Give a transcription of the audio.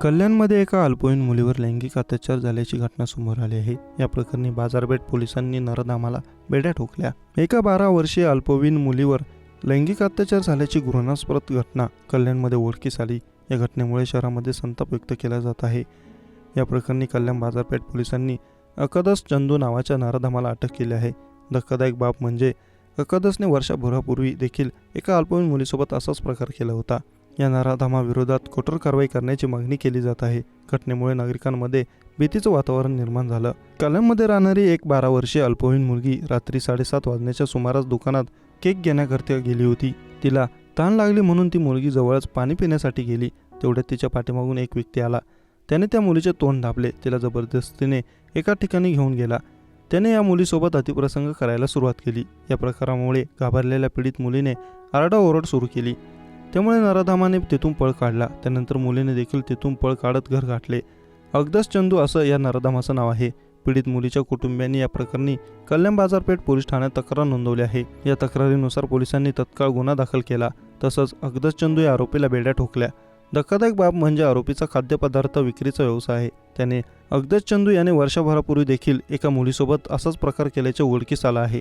कल्याणमध्ये एका अल्पवयीन मुलीवर लैंगिक अत्याचार झाल्याची घटना समोर आली आहे। या प्रकरणी बाजारपेठ पोलिसांनी नरधामाला बेड्या ठोकल्या। एका 12 वर्षीय अल्पवयीन मुलीवर लैंगिक अत्याचार झाल्याची घृणास्पद घटना कल्याणमध्ये उघडकीस आली। या घटनेमुळे शहरामध्ये संताप व्यक्त केला जात आहे। या प्रकरणी कल्याण बाजारपेठ पोलिसांनी अकदस चंदू नावाच्या नरधामाला अटक केली आहे। धक्कादायक बाब म्हणजे अकदसने वर्षभरापूर्वी देखील एका अल्पवयीन मुलीसोबत असाच प्रकार केला होता। या नराधमाविरोधात कठोर कारवाई करण्याची मागणी केली जात आहे। घटनेमुळे नागरिकांमध्ये भीतीचं वातावरण निर्माण झालं। कल्याणमध्ये राहणारी एक 12 वर्षीय अल्पवयीन मुलगी रात्री 7:30 वाजण्याच्या सुमारास दुकानात केक घेण्याकरता गेली होती। तिला तहान लागली म्हणून ती मुलगी जवळच पाणी पिण्यासाठी गेली। तेवढ्यात तिच्या पाठीमागून एक व्यक्ती आला। त्याने त्या मुलीचे तोंड दाबले, तिला जबरदस्तीने एका ठिकाणी घेऊन गेला। त्याने या मुलीसोबत अतिप्रसंग करायला सुरुवात केली। या प्रकारामुळे घाबरलेल्या पीडित मुलीने आरडाओरड सुरू केली। त्यामुळे नराधमाने तिथून पळ काढला। त्यानंतर मुलीने देखील तिथून पळ काढत घर गाठले। अकदस चंदू असं या नराधमाचं नाव आहे। पीडित मुलीच्या कुटुंबियांनी या प्रकरणी कल्याण बाजारपेठ पोलीस ठाण्यात तक्रार नोंदवली आहे। या तक्रारीनुसार पोलिसांनी तत्काळ गुन्हा दाखल केला। तसंच अकदस चंदू या आरोपीला बेड्या ठोकल्या। धक्कादायक बाब म्हणजे आरोपीचा खाद्यपदार्थ विक्रीचा व्यवसाय आहे। त्याने अकदस चंदू याने वर्षभरापूर्वी देखील एका मुलीसोबत असाच प्रकार केल्याचे उघडकीस आला आहे।